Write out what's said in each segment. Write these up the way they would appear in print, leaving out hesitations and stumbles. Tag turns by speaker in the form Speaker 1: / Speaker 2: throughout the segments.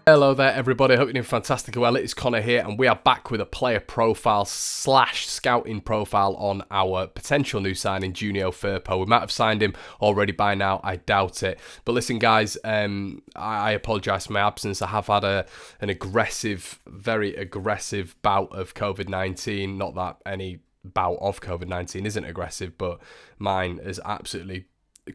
Speaker 1: Hello there everybody, I hope you're doing fantastic. Well, it's Connor here and we are back with a player profile / scouting profile on our potential new signing, Junior Firpo. We might have signed him already by now, I doubt it. But listen guys, I apologise for my absence. I have had an aggressive, very aggressive bout of COVID-19. Not that any bout of COVID-19 isn't aggressive, but mine has absolutely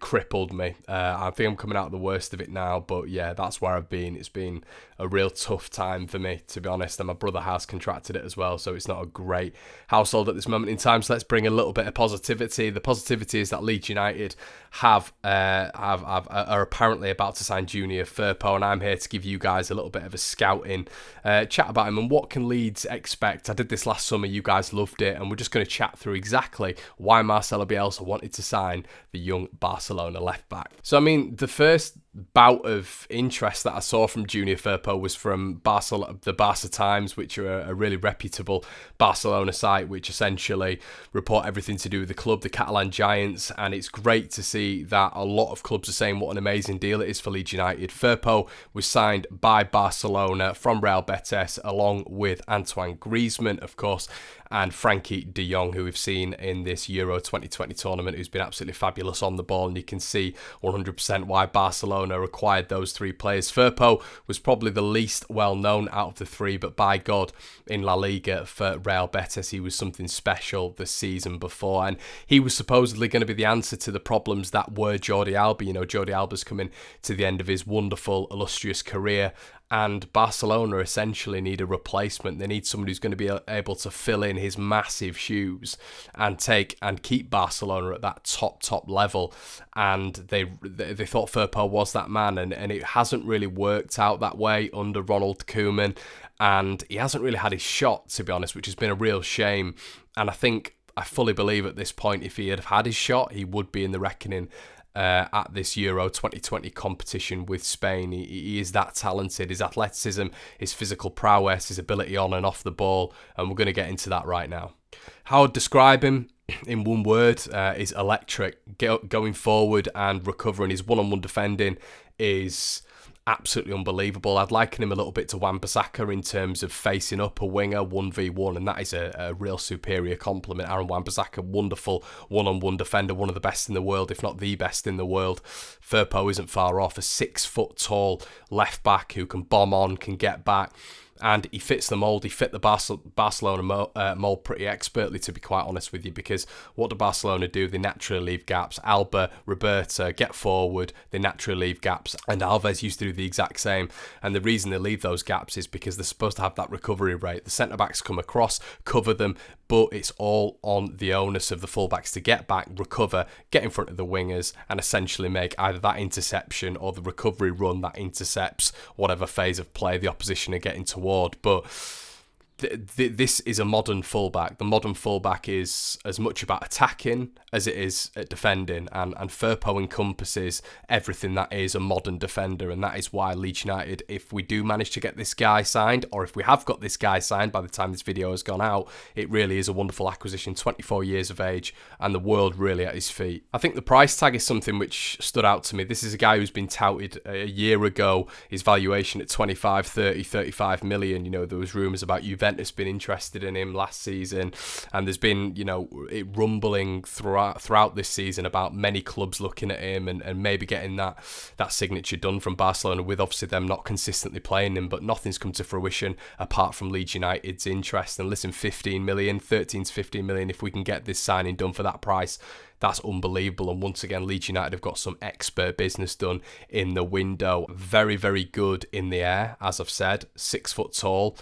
Speaker 1: crippled me. I think I'm coming out of the worst of it now, but yeah, that's where I've been. It's been a real tough time for me, to be honest, and my brother has contracted it as well, so it's not a great household at this moment in time. So let's bring a little bit of positivity. The positivity is that Leeds United are apparently about to sign Junior Firpo, and I'm here to give you guys a little bit of a scouting chat about him and what can Leeds expect. I did this last summer, you guys loved it, and we're just going to chat through exactly why Marcelo Bielsa wanted to sign the young Barcelona left back. So I mean, the first bout of interest that I saw from Junior Firpo was from the Barca Times, which are a really reputable Barcelona site, which essentially report everything to do with the club, the Catalan Giants, and it's great to see that a lot of clubs are saying what an amazing deal it is for Leeds United. Firpo was signed by Barcelona from Real Betis, along with Antoine Griezmann, of course, and Frankie de Jong, who we've seen in this Euro 2020 tournament, who's been absolutely fabulous on the ball, and you can see 100% why Barcelona acquired those three players. Firpo was probably the least well known out of the three, but by God, in La Liga for Real Betis, he was something special the season before, and he was supposedly going to be the answer to the problems that were Jordi Alba. You know, Jordi Alba's coming to the end of his wonderful, illustrious career, and Barcelona essentially need a replacement. They need someone who's going to be able to fill in his massive shoes and keep Barcelona at that top level. And they thought Firpo was that man, and it hasn't really worked out that way under Ronald Koeman, and he hasn't really had his shot, to be honest, which has been a real shame. And I fully believe at this point, if he had his shot, he would be in the reckoning at this Euro 2020 competition with Spain. He is that talented. His athleticism, his physical prowess, his ability on and off the ball, and we're going to get into that right now. How I'd describe him in one word is electric. Going forward and recovering, his one-on-one defending is absolutely unbelievable. I'd liken him a little bit to Wan-Bissaka in terms of facing up a winger 1v1, and that is a real superior compliment. Aaron Wan-Bissaka, wonderful one-on-one defender, one of the best in the world, if not the best in the world. Firpo isn't far off, a 6 foot tall left back who can bomb on, can get back, and he fits the mould. He fit the Barcelona mould pretty expertly, to be quite honest with you, because what do Barcelona do? They naturally leave gaps. Alba, Roberta get forward, they naturally leave gaps, and Alves used to do the exact same. And the reason they leave those gaps is because they're supposed to have that recovery rate. The centre-backs come across, cover them, but it's all on the onus of the full-backs to get back, recover, get in front of the wingers, and essentially make either that interception or the recovery run that intercepts whatever phase of play the opposition are getting towards. But this is a modern fullback. The modern fullback is as much about attacking as it is at defending, and Firpo encompasses everything that is a modern defender, and that is why Leeds United, if we do manage to get this guy signed, or if we have got this guy signed by the time this video has gone out, it really is a wonderful acquisition. 24 years of age, and the world really at his feet. I think the price tag is something which stood out to me. This is a guy who's been touted a year ago, his valuation at 25, 30, 35 million. You know, there was rumours about Juventus been interested in him last season, and there's been, you know, it rumbling throughout this season about many clubs looking at him and maybe getting that signature done from Barcelona, with obviously them not consistently playing him, but nothing's come to fruition apart from Leeds United's interest. And listen, 15 million, 13 to 15 million, if we can get this signing done for that price, that's unbelievable. And once again, Leeds United have got some expert business done in the window. Very, very good in the air, as I've said, 6 foot tall.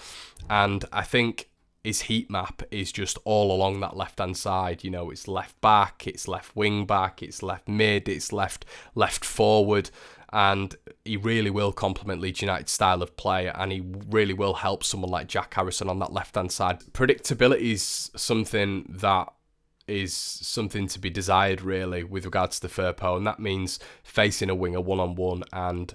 Speaker 1: And I think his heat map is just all along that left-hand side. You know, it's left back, it's left wing back, it's left mid, it's left forward. and he really will complement Leeds United's style of play, and he really will help someone like Jack Harrison on that left-hand side. Predictability is something to be desired, really, with regards to Firpo, and that means facing a winger one-on-one and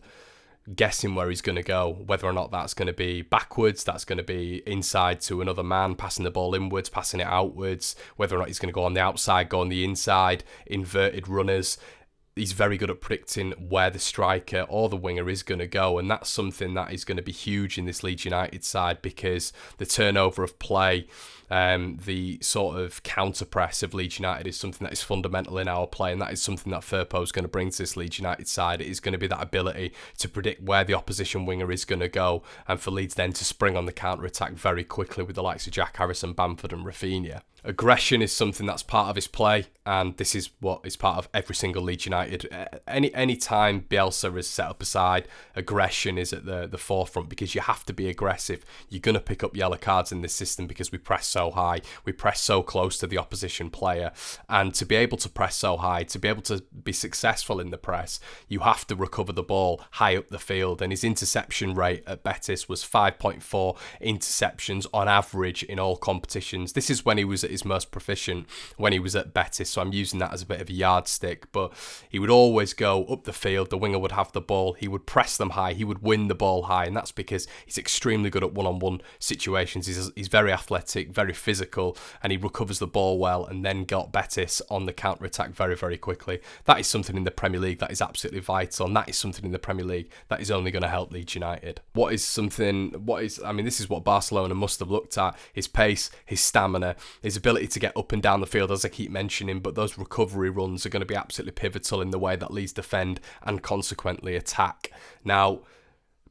Speaker 1: guessing where he's going to go, whether or not that's going to be backwards, that's going to be inside to another man, passing the ball inwards, passing it outwards, whether or not he's going to go on the outside, go on the inside, inverted runners. He's very good at predicting where the striker or the winger is going to go, and that's something that is going to be huge in this Leeds United side, because the turnover of play, the sort of counter press of Leeds United is something that is fundamental in our play, and that is something that Firpo is going to bring to this Leeds United side. It is going to be that ability to predict where the opposition winger is going to go, and for Leeds then to spring on the counter-attack very quickly with the likes of Jack Harrison, Bamford and Rafinha. Aggression is something that's part of his play, and this is what is part of every single Leeds United. Any time Bielsa is set up a side, aggression is at the forefront, because you have to be aggressive. You're going to pick up yellow cards in this system because we press so high, we press so close to the opposition player, and to be able to press so high, to be able to be successful in the press, you have to recover the ball high up the field, and his interception rate at Betis was 5.4 interceptions on average in all competitions. This is when he was at his most proficient, when he was at Betis, so I'm using that as a bit of a yardstick, but he would always go up the field, the winger would have the ball, he would press them high, he would win the ball high, and that's because he's extremely good at one-on-one situations. He's very athletic, very physical, and he recovers the ball well, and then got Betis on the counter-attack very, very quickly. That is something in the Premier League that is absolutely vital, and that is something in the Premier League that is only going to help Leeds United. This is what Barcelona must have looked at: his pace, his stamina, his ability to get up and down the field, as I keep mentioning, but those recovery runs are going to be absolutely pivotal in the way that Leeds defend and consequently attack. Now,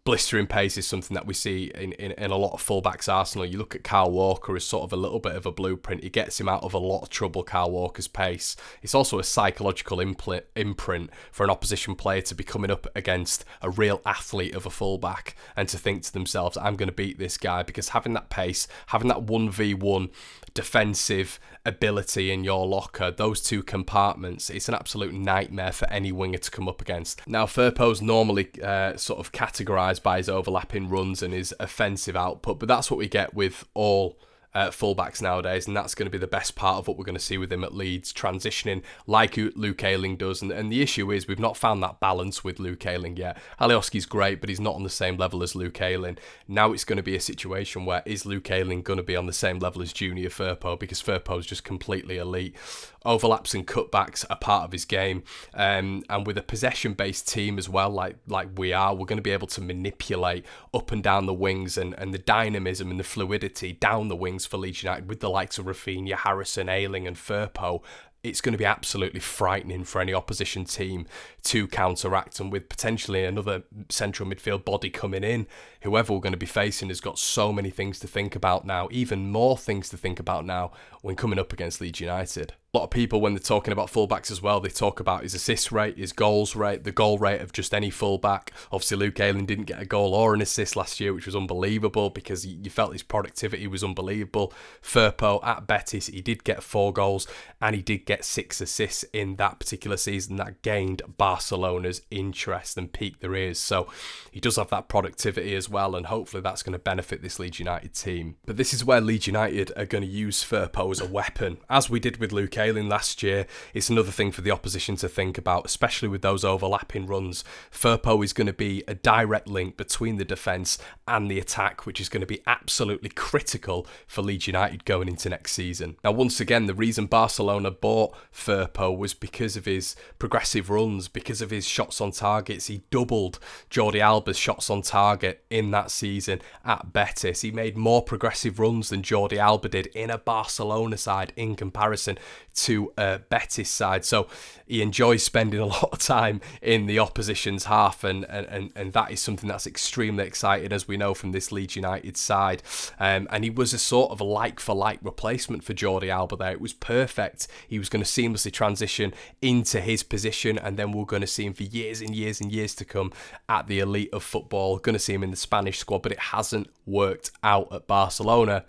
Speaker 1: blistering pace is something that we see in a lot of fullbacks Arsenal. You look at Kyle Walker as sort of a little bit of a blueprint. He gets him out of a lot of trouble, Kyle Walker's pace. It's also a psychological imprint for an opposition player to be coming up against a real athlete of a fullback and to think to themselves, I'm going to beat this guy, because having that pace, having that 1v1 defensive ability in your locker, those two compartments, it's an absolute nightmare for any winger to come up against. Now, Firpo's normally sort of categorised by his overlapping runs and his offensive output, but that's what we get with all fullbacks nowadays, and that's going to be the best part of what we're going to see with him at Leeds, transitioning like Luke Ayling does. And the issue is we've not found that balance with Luke Ayling yet. Alioski's great, but he's not on the same level as Luke Ayling. Now it's going to be a situation where, is Luke Ayling going to be on the same level as Junior Firpo, because Firpo's just completely elite. Overlaps and cutbacks are part of his game, and with a possession-based team as well, like we are, we're going to be able to manipulate up and down the wings, and the dynamism and the fluidity down the wings for Leeds United with the likes of Rafinha, Harrison, Ayling and Firpo. It's going to be absolutely frightening for any opposition team to counteract, and with potentially another central midfield body coming in, whoever we're going to be facing has got so many things to think about now, even more things to think about now when coming up against Leeds United. A lot of people, when they're talking about fullbacks as well, they talk about his assist rate, his goals rate, the goal rate of just any fullback. Obviously, Luke Ayling didn't get a goal or an assist last year, which was unbelievable, because you felt his productivity was unbelievable. Firpo at Betis, he did get 4 goals and he did get 6 assists in that particular season. That gained Barcelona's interest and piqued their ears. So he does have that productivity as well, and hopefully that's going to benefit this Leeds United team. But this is where Leeds United are going to use Firpo as a weapon, as we did with Luke Ayling last year. It's another thing for the opposition to think about, especially with those overlapping runs. Firpo is going to be a direct link between the defence and the attack, which is going to be absolutely critical for Leeds United going into next season. Now, once again, the reason Barcelona bought Firpo was because of his progressive runs, because of his shots on targets. He doubled Jordi Alba's shots on target in that season at Betis. He made more progressive runs than Jordi Alba did in a Barcelona side in comparison to a Betis side. So he enjoys spending a lot of time in the opposition's half, and that is something that's extremely exciting, as we know from this Leeds United side. And he was a sort of a like-for-like replacement for Jordi Alba there. It was perfect. He was going to seamlessly transition into his position, and then we're going to see him for years and years and years to come at the elite of football. Going to see him in the Spanish squad, but it hasn't worked out at Barcelona,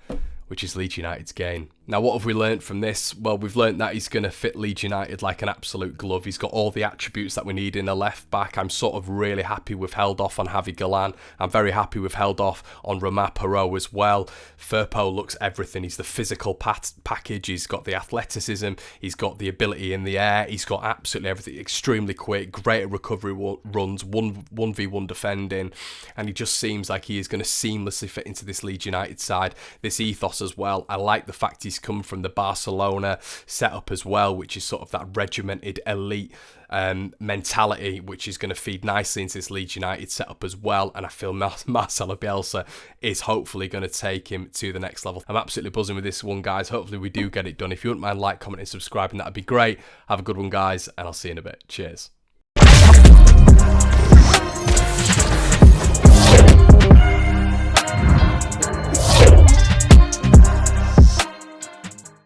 Speaker 1: which is Leeds United's gain. Now, what have we learnt from this? Well, we've learnt that he's going to fit Leeds United like an absolute glove. He's got all the attributes that we need in a left back. I'm sort of really happy we've held off on Javi Galan. I'm very happy we've held off on Romain Perrault as well. Firpo looks everything. He's the physical package. He's got the athleticism. He's got the ability in the air. He's got absolutely everything. Extremely quick, great at recovery runs, 1v1 defending. And he just seems like he is going to seamlessly fit into this Leeds United side. This ethos as well. I like the fact he's come from the Barcelona setup as well, which is sort of that regimented elite mentality, which is going to feed nicely into this Leeds United setup as well. And I feel Marcelo Bielsa is hopefully going to take him to the next level. I'm absolutely buzzing with this one, guys. Hopefully we do get it done. If you wouldn't mind like, commenting, subscribing, that'd be great. Have a good one, guys, and I'll see you in a bit. Cheers.